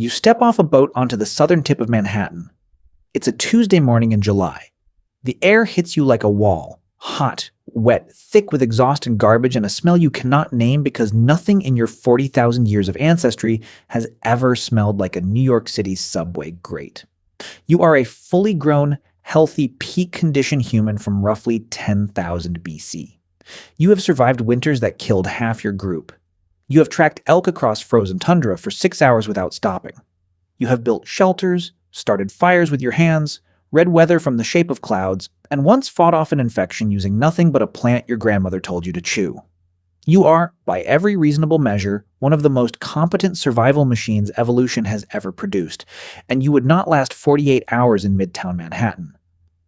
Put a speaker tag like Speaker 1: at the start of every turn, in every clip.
Speaker 1: You step off a boat onto the southern tip of Manhattan. It's a Tuesday morning in July. The air hits you like a wall, hot, wet, thick with exhaust and garbage and a smell you cannot name because nothing in your 40,000 years of ancestry has ever smelled like a New York City subway grate. You are a fully grown, healthy, peak condition human from roughly 10,000 BC. You have survived winters that killed half your group. You have tracked elk across frozen tundra for 6 hours without stopping. You have built shelters, started fires with your hands, read weather from the shape of clouds, and once fought off an infection using nothing but a plant your grandmother told you to chew. You are, by every reasonable measure, one of the most competent survival machines evolution has ever produced, and you would not last 48 hours in Midtown Manhattan.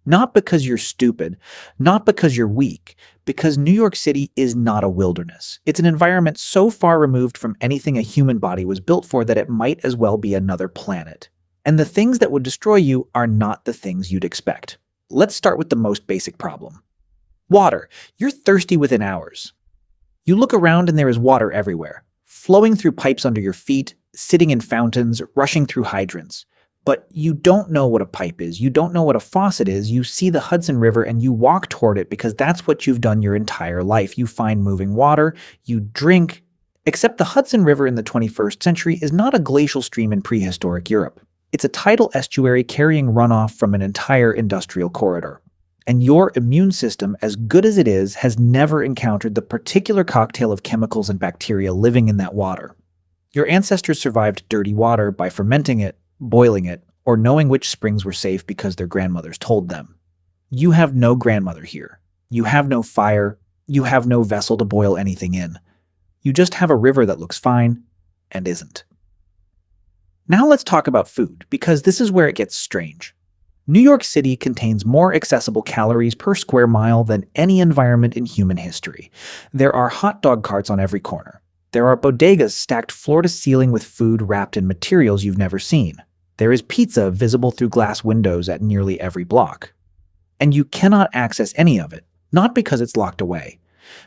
Speaker 1: Not because you're stupid, not because you're weak, because New York City is not a wilderness. It's an environment so far removed from anything a human body was built for that it might as well be another planet. And the things that would destroy you are not the things you'd expect. Let's start with the most basic problem. Water. You're thirsty within hours. You look around and there is water everywhere, flowing through pipes under your feet, sitting in fountains, rushing through hydrants. But you don't know what a pipe is, you don't know what a faucet is, you see the Hudson River and you walk toward it because that's what you've done your entire life. You find moving water, you drink. Except the Hudson River in the 21st century is not a glacial stream in prehistoric Europe. It's a tidal estuary carrying runoff from an entire industrial corridor. And your immune system, as good as it is, has never encountered the particular cocktail of chemicals and bacteria living in that water. Your ancestors survived dirty water by fermenting it, boiling it, or knowing which springs were safe because their grandmothers told them. You have no grandmother here. You have no fire. You have no vessel to boil anything in. You just have a river that looks fine and isn't. Now let's talk about food, because this is where it gets strange. New York City contains more accessible calories per square mile than any environment in human history. There are hot dog carts on every corner. There are bodegas stacked floor to ceiling with food wrapped in materials you've never seen. There is pizza visible through glass windows at nearly every block. And you cannot access any of it, not because it's locked away,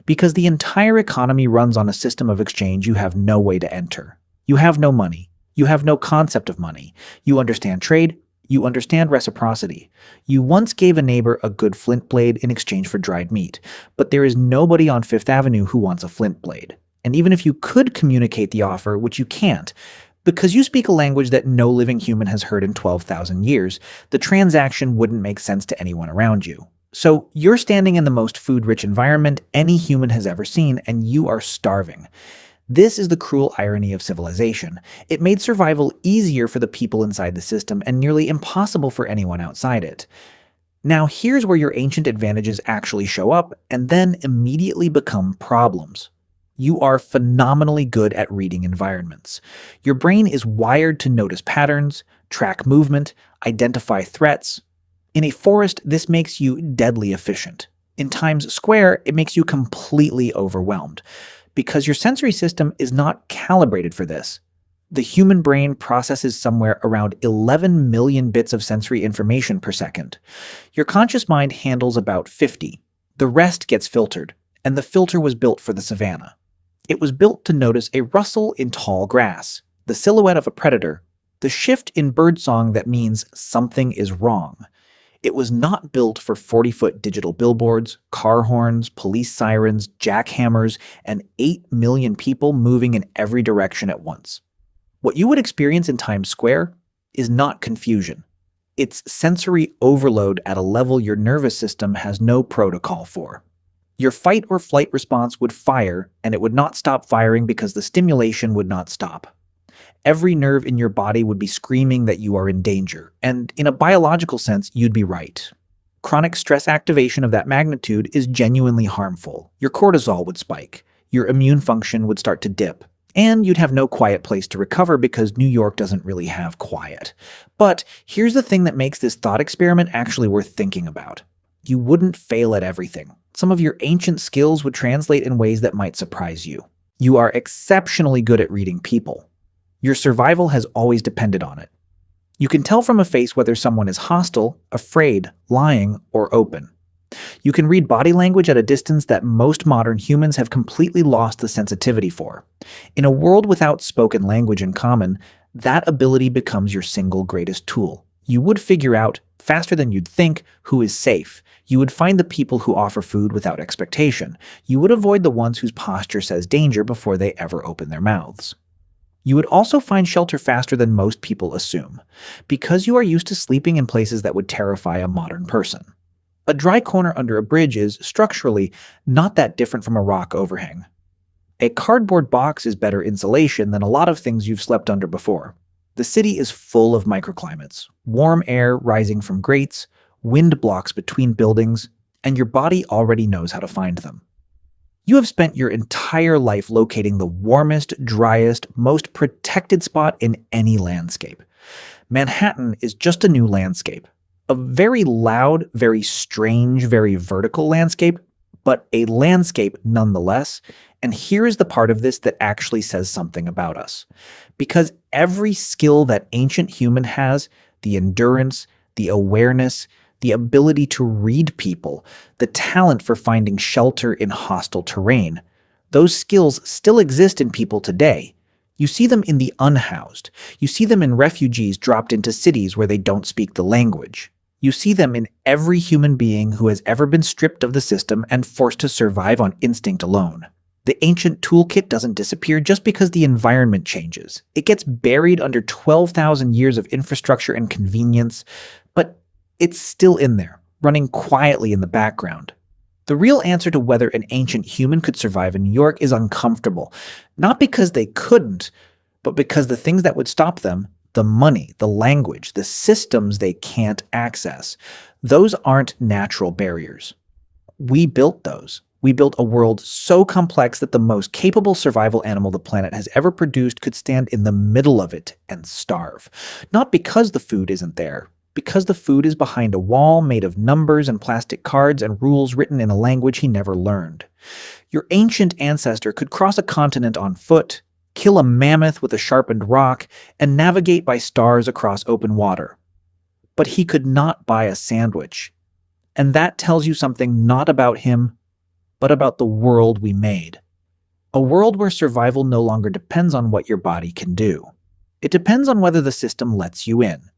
Speaker 1: because the entire economy runs on a system of exchange you have no way to enter. You have no money. You have no concept of money. You understand trade. You understand reciprocity. You once gave a neighbor a good flint blade in exchange for dried meat, but there is nobody on Fifth Avenue who wants a flint blade. And even if you could communicate the offer, which you can't, because you speak a language that no living human has heard in 12,000 years, the transaction wouldn't make sense to anyone around you. So you're standing in the most food-rich environment any human has ever seen, and you are starving. This is the cruel irony of civilization. It made survival easier for the people inside the system and nearly impossible for anyone outside it. Now here's where your ancient advantages actually show up and then immediately become problems. You are phenomenally good at reading environments. Your brain is wired to notice patterns, track movement, identify threats. In a forest, this makes you deadly efficient. In Times Square, it makes you completely overwhelmed, because your sensory system is not calibrated for this. The human brain processes somewhere around 11 million bits of sensory information per second. Your conscious mind handles about 50. The rest gets filtered, and the filter was built for the savannah. It was built to notice a rustle in tall grass, the silhouette of a predator, the shift in birdsong that means something is wrong. It was not built for 40-foot digital billboards, car horns, police sirens, jackhammers, and 8 million people moving in every direction at once. What you would experience in Times Square is not confusion. It's sensory overload at a level your nervous system has no protocol for. Your fight or flight response would fire, and it would not stop firing because the stimulation would not stop. Every nerve in your body would be screaming that you are in danger, and in a biological sense, you'd be right. Chronic stress activation of that magnitude is genuinely harmful. Your cortisol would spike, your immune function would start to dip, and you'd have no quiet place to recover because New York doesn't really have quiet. But here's the thing that makes this thought experiment actually worth thinking about. You wouldn't fail at everything. Some of your ancient skills would translate in ways that might surprise you. You are exceptionally good at reading people. Your survival has always depended on it. You can tell from a face whether someone is hostile, afraid, lying, or open. You can read body language at a distance that most modern humans have completely lost the sensitivity for. In a world without spoken language in common, That ability becomes your single greatest tool. You would figure out, faster than you'd think, who is safe. You would find the people who offer food without expectation. You would avoid the ones whose posture says danger before they ever open their mouths. You would also find shelter faster than most people assume, because you are used to sleeping in places that would terrify a modern person. A dry corner under a bridge is, structurally, not that different from a rock overhang. A cardboard box is better insulation than a lot of things you've slept under before. The city is full of microclimates, warm air rising from grates, wind blocks between buildings, and your body already knows how to find them. You have spent your entire life locating the warmest, driest, most protected spot in any landscape. Manhattan is just a new landscape. A very loud, very strange, very vertical landscape, but a landscape nonetheless. And here is the part of this that actually says something about us. Because every skill that ancient human has, the endurance, the awareness, the ability to read people, the talent for finding shelter in hostile terrain, those skills still exist in people today. You see them in the unhoused. You see them in refugees dropped into cities where they don't speak the language. You see them in every human being who has ever been stripped of the system and forced to survive on instinct alone. The ancient toolkit doesn't disappear just because the environment changes. It gets buried under 12,000 years of infrastructure and convenience, but it's still in there, running quietly in the background. The real answer to whether an ancient human could survive in New York is uncomfortable, not because they couldn't, but because the things that would stop them, the money, the language, the systems they can't access, those aren't natural barriers. We built those. We built a world so complex that the most capable survival animal the planet has ever produced could stand in the middle of it and starve. Not because the food isn't there, because the food is behind a wall made of numbers and plastic cards and rules written in a language he never learned. Your ancient ancestor could cross a continent on foot, kill a mammoth with a sharpened rock, and navigate by stars across open water. But he could not buy a sandwich. And that tells you something not about him, but about the world we made. A world where survival no longer depends on what your body can do. It depends on whether the system lets you in.